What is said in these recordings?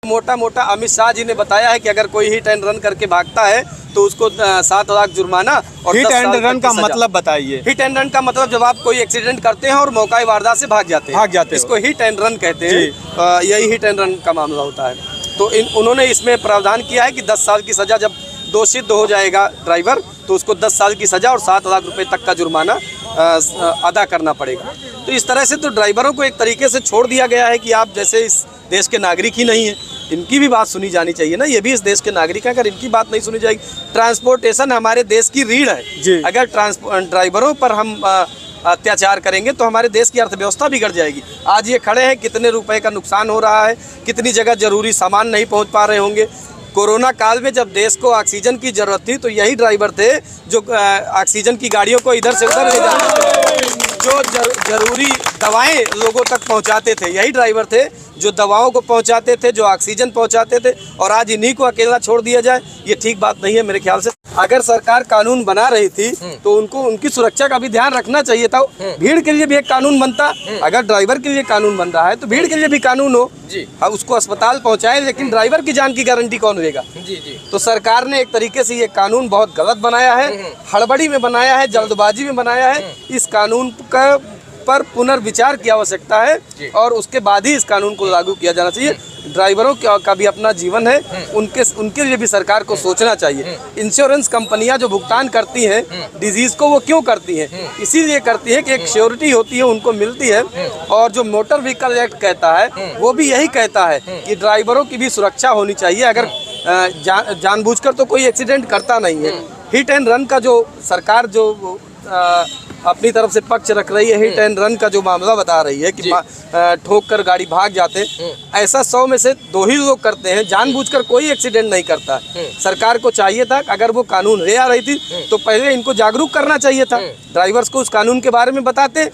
मोटा मोटा अमित शाह जी ने बताया है कि अगर कोई हिट एंड रन करके भागता है तो उसको 7 लाख जुर्माना और हिट एंड रन का मतलब बताइए। हिट एंड रन का मतलब जब आप कोई एक्सीडेंट करते हैं और मौका वारदात से भाग जाते हैं, इसको हिट एंड रन कहते हैं। यही हिट एंड रन का मामला होता है। तो उन्होंने इसमें प्रावधान किया है कि 10 साल की सजा, जब दोषित हो जाएगा ड्राइवर तो उसको 10 साल की सजा और 7 लाख रुपए तक का जुर्माना अदा करना पड़ेगा। तो इस तरह से तो ड्राइवरों को एक तरीके से छोड़ दिया गया है कि आप जैसे इस देश के नागरिक ही नहीं है, इनकी भी बात सुनी जानी चाहिए ना। ये भी इस देश के नागरिक हैं, अगर इनकी बात नहीं सुनी जाएगी। ट्रांसपोर्टेशन हमारे देश की रीढ़ है। अगर ड्राइवरों पर हम अत्याचार करेंगे तो हमारे देश की अर्थव्यवस्था बिगड़ जाएगी। आज ये खड़े हैं, कितने रुपए का नुकसान हो रहा है, कितनी जगह जरूरी सामान नहीं पहुंच पा रहे होंगे। कोरोना काल में जब देश को ऑक्सीजन की जरूरत थी तो यही ड्राइवर थे जो ऑक्सीजन की गाड़ियों को इधर से उधर ले जाते, जो जरूरी दवाएं लोगों तक पहुंचाते थे। यही ड्राइवर थे जो दवाओं को पहुंचाते थे, जो ऑक्सीजन पहुंचाते थे। और आज इन्हीं को अकेला छोड़ दिया जाए, ये ठीक बात नहीं है मेरे ख्याल से। अगर सरकार कानून बना रही थी तो उनको उनकी सुरक्षा का भी ध्यान रखना चाहिए था। भीड़ के लिए भी एक कानून बनता। अगर ड्राइवर के लिए कानून बन रहा है तो भीड़ के लिए भी कानून हो। हाँ, उसको अस्पताल पहुंचाए, लेकिन ड्राइवर की जान की गारंटी कौन देगा? तो सरकार ने एक तरीके से ये कानून बहुत गलत बनाया है, हड़बड़ी में बनाया है, जल्दबाजी में बनाया है। इस कानून पर पुनर्विचार की आवश्यकता है और उसके बाद ही इस कानून को लागू किया जाना चाहिए। ड्राइवरों का भी अपना जीवन है, उनके लिए भी सरकार को सोचना चाहिए। इंश्योरेंस कंपनियां जो भुगतान करती हैं डिजीज को, वो क्यों करती हैं? इसीलिए करती है कि एक श्योरिटी होती है, उनको मिलती है। और जो मोटर व्हीकल एक्ट कहता है वो भी यही कहता है कि ड्राइवरों की भी सुरक्षा होनी चाहिए। अगर जानबूझकर तो कोई एक्सीडेंट करता नहीं है। हिट एंड रन का जो सरकार जो अपनी तरफ से पक्ष रख रही है, हिट एंड रन का जो मामला बता रही है कि ठोक कर गाड़ी भाग जाते, ऐसा 100 में से 2 ही लोग करते हैं। जानबूझकर कोई एक्सीडेंट नहीं करता। सरकार को चाहिए था, अगर वो कानून ले आ रही थी तो पहले इनको जागरूक करना चाहिए था। ड्राइवर्स को उस कानून के बारे में बताते,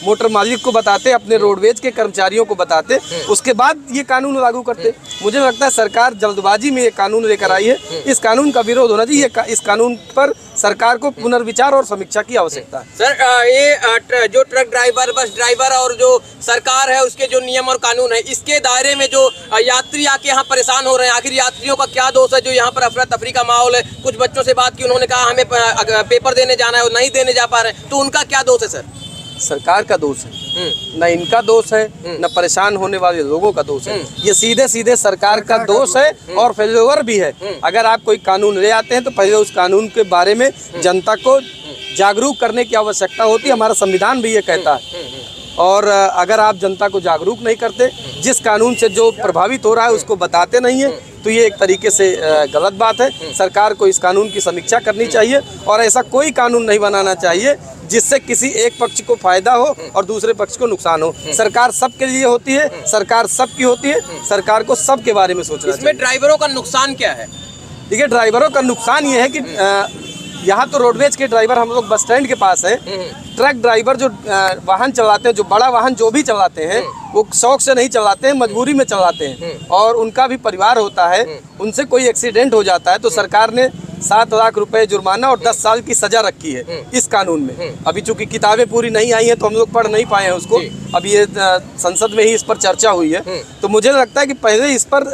मोटर मालिक को बताते, अपने रोडवेज के कर्मचारियों को बताते, उसके बाद ये कानून लागू करते। मुझे लगता है सरकार जल्दबाजी में ये कानून लेकर आई है। इस कानून का विरोध होना चाहिए। इस कानून पर सरकार को पुनर्विचार और समीक्षा की आवश्यकता है। सर, ये जो ट्रक ड्राइवर, बस ड्राइवर और जो सरकार है उसके जो नियम और कानून है, इसके दायरे में जो यात्री आके यहाँ परेशान हो रहे हैं, आखिर यात्रियों का क्या दोष है जो यहाँ पर अफरा तफरी का माहौल है? कुछ बच्चों से बात की, उन्होंने कहा हमें पेपर देने जाना है और नहीं देने जा पा रहे हैं, तो उनका क्या दोष है सर? सरकार का दोष है, न इनका दोष है, न परेशान होने वाले लोगों का दोष है। ये सीधे सीधे सरकार का दोष है और फेल्योर भी है। अगर आप कोई कानून ले आते हैं तो पहले उस कानून के बारे में जनता को जागरूक करने की आवश्यकता होती है। हमारा संविधान भी ये कहता है। और अगर आप जनता को जागरूक नहीं करते, जिस कानून से जो प्रभावित हो रहा है उसको बताते नहीं है, तो ये एक तरीके से गलत बात है। सरकार को इस कानून की समीक्षा करनी चाहिए और ऐसा कोई कानून नहीं बनाना चाहिए जिससे किसी एक पक्ष को फायदा हो और दूसरे पक्ष को नुकसान हो। सरकार सबके लिए होती है, सरकार सबकी होती है, सरकार को सबके बारे में सोचना चाहिए। इसमें ड्राइवरों का नुकसान क्या है? देखिए, ड्राइवरों का नुकसान ये है कि यहाँ तो रोडवेज के ड्राइवर, हम लोग बस स्टैंड के पास हैं, ट्रक ड्राइवर जो वाहन चलाते हैं, जो बड़ा वाहन जो भी चलाते हैं, वो शौक से नहीं चलाते हैं, मजबूरी में चलाते हैं और उनका भी परिवार होता है। उनसे कोई एक्सीडेंट हो जाता है तो सरकार ने 7 लाख रुपए जुर्माना और 10 साल की सजा रखी है इस कानून में। अभी चूंकि किताबें पूरी नहीं आई हैं तो हम लोग पढ़ नहीं पाए हैं उसको। अभी ये संसद में ही इस पर चर्चा हुई है। तो मुझे लगता है कि पहले इस पर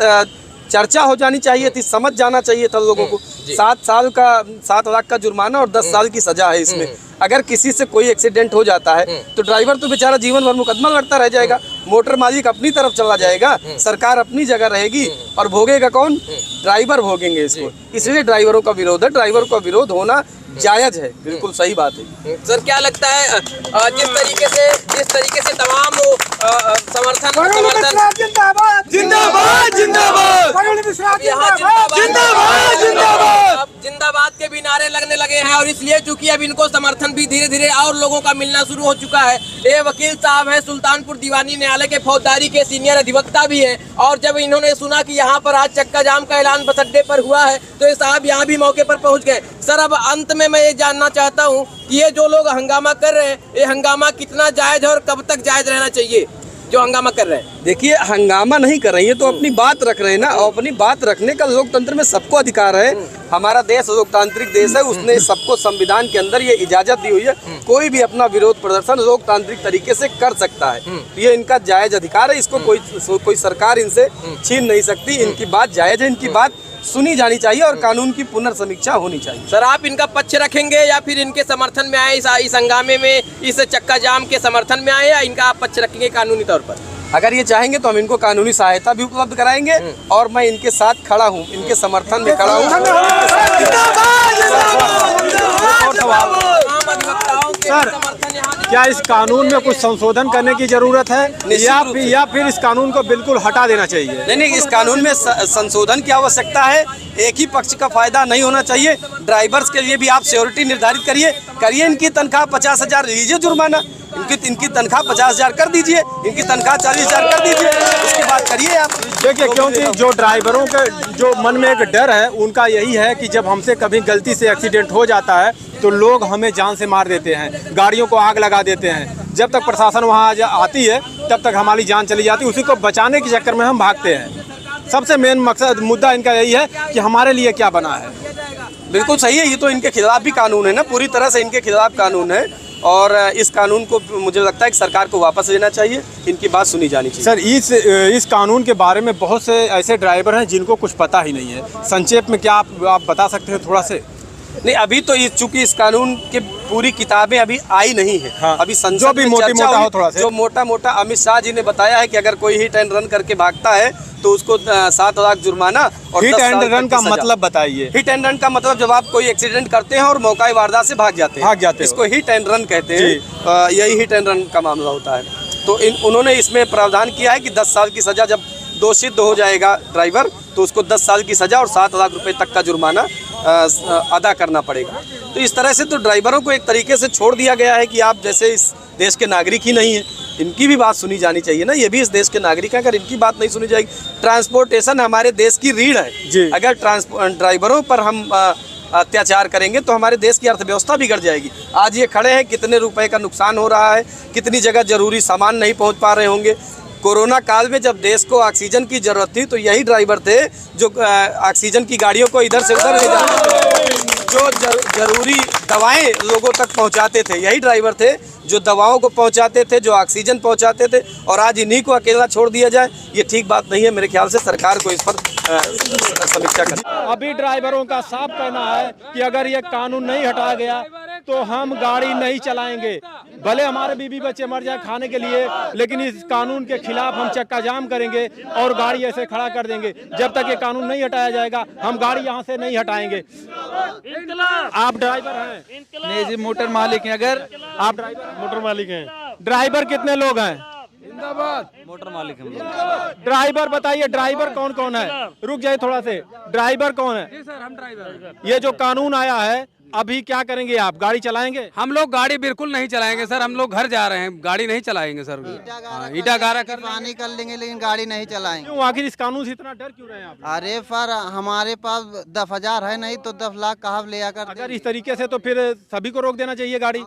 चर्चा हो जानी चाहिए थी, समझ जाना चाहिए था लोगों को। 7 लाख का जुर्माना और 10 साल की सजा है इसमें। अगर किसी से कोई एक्सीडेंट हो जाता है तो ड्राइवर तो बेचारा जीवन भर मुकदमा लड़ता रह जाएगा। मोटर मालिक अपनी तरफ चला जाएगा, सरकार अपनी जगह रहेगी और भोगेगा कौन? ड्राइवर भोगेंगे इसको। इसलिए ड्राइवरों का विरोध है। ड्राइवरों का विरोध होना जायज है, बिल्कुल सही बात है। सर, क्या लगता है जिस तरीके से तमाम समर्थन जिंदाबाद जिंदाबाद जिंदाबाद जिंदाबाद के भी नारे लगने लगे हैं और इसलिए चूंकि अब इनको समर्थन भी धीरे धीरे और लोगों का मिलना शुरू हो चुका है। ये वकील साहब हैं, सुल्तानपुर दीवानी न्यायालय के फौजदारी के सीनियर अधिवक्ता भी हैं और जब इन्होंने सुना कि यहाँ पर आज चक्का जाम का ऐलान बस अड्डे पर हुआ है तो ये साहब यहाँ भी मौके पर पहुँच गए। सर, अब अंत में मैं ये जानना चाहता हूँ कि ये जो लोग हंगामा कर रहे हैं, ये हंगामा कितना जायज है और कब तक जायज रहना चाहिए? जो हंगामा कर रहे हैं? देखिए, हंगामा नहीं कर रही है तो अपनी बात रख रहे हैं ना, और अपनी बात रखने का लोकतंत्र में सबको अधिकार है। हमारा देश लोकतांत्रिक देश है, उसने सबको संविधान के अंदर ये इजाजत दी हुई है, कोई भी अपना विरोध प्रदर्शन लोकतांत्रिक तरीके से कर सकता है। ये इनका जायज अधिकार है, इसको कोई सरकार इनसे छीन नहीं सकती। इनकी बात जायज है, इनकी बात सुनी जानी चाहिए और कानून की पुनर्समीक्षा होनी चाहिए। सर, आप इनका पक्ष रखेंगे या फिर इनके समर्थन में आए, इस हंगामे में, इस चक्का जाम के समर्थन में आए, या इनका आप पक्ष रखेंगे कानूनी तौर पर? अगर ये चाहेंगे तो हम इनको कानूनी सहायता भी उपलब्ध कराएंगे और मैं इनके साथ खड़ा हूँ, इनके समर्थन में खड़ा हूँ। सर, क्या इस कानून में कुछ संशोधन करने की जरूरत है या फिर इस कानून को बिल्कुल हटा देना चाहिए? नहीं, इस कानून में संशोधन की आवश्यकता है। एक ही पक्ष का फायदा नहीं होना चाहिए। ड्राइवर्स के लिए भी आप श्योरिटी निर्धारित करिए। इनकी तनख्वाह 50,000 लीजिए, जुर्माना इनकी तनख्वाह 50,000 कर दीजिए, इनकी तनख्वाह 40,000 कर दीजिए, उसकी बात करिए आप। देखिए, क्योंकि जो ड्राइवरों के जो मन में एक डर है, उनका यही है कि जब हमसे कभी गलती से एक्सीडेंट हो जाता है तो लोग हमें जान से मार देते हैं, गाड़ियों को आग लगा देते हैं। जब तक प्रशासन वहाँ आती है तब तक हमारी जान चली जाती है, उसी को बचाने के चक्कर में हम भागते हैं। सबसे मेन मकसद मुद्दा इनका यही है कि हमारे लिए क्या बना है। बिल्कुल सही है, ये तो इनके खिलाफ भी कानून है ना, पूरी तरह से इनके खिलाफ कानून है और इस कानून को मुझे लगता है कि सरकार को वापस लेना चाहिए, इनकी बात सुनी जानी चाहिए। सर, इस कानून के बारे में बहुत से ऐसे ड्राइवर हैं जिनको कुछ पता ही नहीं है। संक्षेप में क्या आप बता सकते हैं थोड़ा से? नहीं, अभी तो चूंकि इस कानून की पूरी किताबें अभी आई नहीं है। हाँ, अभी संसद जो भी में मोटा हो थोड़ा से, जो मोटा अमित शाह जी ने बताया है कि अगर कोई हिट एंड रन करके भागता है तो उसको 7 लाख जुर्माना और हिट एंड रन का मतलब बताइए। हिट एंड रन का मतलब जब आप कोई एक्सीडेंट करते हैं और मौका वारदात से भाग जाते हैं, इसको हिट एंड रन कहते हैं। यही हिट एंड रन का मामला होता है। तो उन्होंने इसमें प्रावधान किया है कि 10 साल की सजा, जब दोषी हो जाएगा ड्राइवर तो उसको 10 साल की सजा और 7 लाख रुपए तक का जुर्माना अदा करना पड़ेगा। तो इस तरह से तो ड्राइवरों को एक तरीके से छोड़ दिया गया है कि आप जैसे इस देश के नागरिक ही नहीं हैं, इनकी भी बात सुनी जानी चाहिए ना। ये भी इस देश के नागरिक हैं, अगर इनकी बात नहीं सुनी जाएगी। ट्रांसपोर्टेशन हमारे देश की रीढ़ है, अगर ड्राइवरों पर हम अत्याचार करेंगे तो हमारे देश की अर्थव्यवस्था बिगड़ जाएगी। आज ये खड़े हैं, कितने रुपए का नुकसान हो रहा है, कितनी जगह जरूरी सामान नहीं पहुंच पा रहे होंगे। कोरोना काल में जब देश को ऑक्सीजन की जरूरत थी तो यही ड्राइवर थे जो ऑक्सीजन की गाड़ियों को इधर से उधर ले जाते, जो जरूरी दवाएं लोगों तक पहुंचाते थे, यही ड्राइवर थे जो दवाओं को पहुंचाते थे, जो ऑक्सीजन पहुंचाते थे। और आज इन्हीं को अकेला छोड़ दिया जाए, ये ठीक बात नहीं है। मेरे ख्याल से सरकार को इस पर समीक्षा करनी। अभी ड्राइवरों का साफ कहना है कि अगर ये कानून नहीं हटाया गया तो हम गाड़ी नहीं चलाएंगे, भले हमारे बीवी बच्चे मर जाए खाने के लिए, लेकिन इस कानून के खिलाफ हम चक्का जाम करेंगे और गाड़ी ऐसे खड़ा कर देंगे। जब तक ये कानून नहीं हटाया जाएगा हम गाड़ी यहाँ से नहीं हटाएंगे। आप ड्राइवर हैं? नहीं जी, मोटर मालिक हैं। अगर आप ड्राइवर मोटर मालिक हैं? ड्राइवर कितने लोग हैं? जिंदाबाद मोटर मालिक हम लोग। ड्राइवर बताइए, ड्राइवर कौन कौन है? रुक जाइए थोड़ा से, ड्राइवर कौन है? जी सर, हम ड्राइवर। ये जो कानून आया है अभी क्या करेंगे आप? गाड़ी चलाएंगे? हम लोग गाड़ी बिल्कुल नहीं चलाएंगे सर, हम लोग घर जा रहे हैं, गाड़ी नहीं चलाएंगे सर। ईटा गारा कर पानी कर लेंगे लेकिन गाड़ी नहीं चलाएंगे। क्यों, आखिर इस कानून से इतना डर क्यों रहे हैं आप? अरे पर हमारे पास 10,000 है नहीं तो 10 लाख कहाँ ले आकर। अगर इस तरीके से तो फिर सभी को रोक देना चाहिए गाड़ी।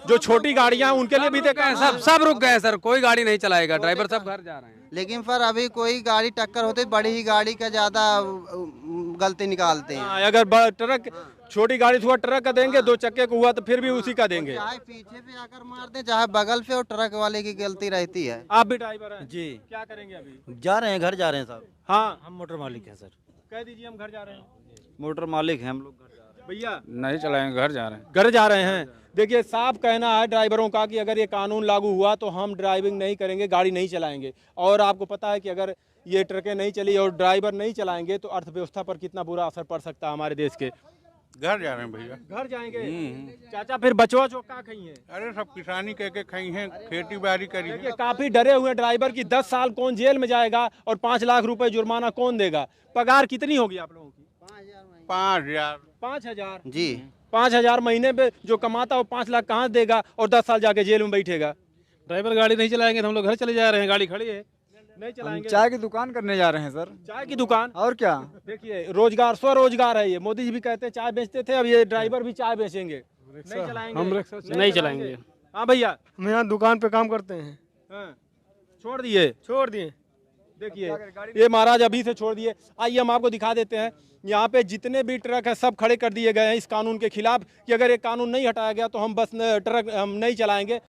जो छोटी गाड़ियां उनके लिए भी देखा है, सब रुक गए सर, कोई गाड़ी नहीं चलाएगा, ड्राइवर सब घर जा रहे हैं। लेकिन पर अभी कोई गाड़ी टक्कर होती बड़ी ही गाड़ी का ज्यादा गलती निकालते हैं। अगर ट्रक छोटी गाड़ी से हुआ ट्रक का देंगे, 2 चक्के को हुआ तो फिर भी उसी का देंगे। चाहे पीछे पे आकर मार दे, चाहे बगल पे, और ट्रक वाले की गलती रहती है। आप भी ड्राइवर हैं? जी। क्या करेंगे अभी? जा रहे हैं, घर जा रहे हैं साहब। हाँ, हम मोटर मालिक हैं सर। कह दीजिए हम घर जा रहे हैं। मोटर मालिक हैं हम लोग, घर जा रहे हैं। भैया नहीं चलाएंगे, घर जा रहे हैं। घर जा रहे हैं। देखिए, साफ कहना है ड्राइवरों का कि अगर ये कानून लागू हुआ तो हम ड्राइविंग नहीं करेंगे, गाड़ी नहीं चलाएंगे। और आपको पता है कि अगर ये ट्रकें नहीं चली और ड्राइवर नहीं चलाएंगे तो अर्थव्यवस्था पर कितना बुरा असर पड़ सकता है हमारे देश के। घर जा रहे हैं भैया। घर जाएंगे? चाचा फिर बचवा जो का खाई है? अरे सब किसानी कह के खाई हैं, खेती बाड़ी करी है। काफी डरे हुए ड्राइवर की 10 साल कौन जेल में जाएगा और 5 लाख रुपए जुर्माना कौन देगा? पगार कितनी होगी आप लोगों की? 5,000। 5,000 जी। 5,000 महीने पे जो कमाता वो 5 लाख कहाँ देगा और 10 साल जाके जेल में बैठेगा? ड्राइवर गाड़ी नहीं चलाएंगे तो हम लोग घर चले जा रहे हैं, गाड़ी खड़ी है। नहीं चलाएंगे। चाय की दुकान करने जा रहे हैं सर। चाय की दुकान? और क्या? देखिए, रोजगार, स्वरोजगार है ये। मोदी जी भी कहते हैं चाय बेचते थे, अब ये ड्राइवर भी चाय बेचेंगे। नहीं चलाएंगे? हम नहीं चलाएंगे। हाँ भैया, हम यहाँ दुकान पे काम करते हैं। हाँ। छोड़ दिए छोड़ दिए। देखिए ये महाराज अभी से छोड़ दिए। आइए हम आपको दिखा देते हैं, यहाँ पे जितने भी ट्रक है सब खड़े कर दिए गए हैं इस कानून के खिलाफ कि अगर ये कानून नहीं हटाया गया तो हम बस ट्रक हम नहीं चलाएंगे।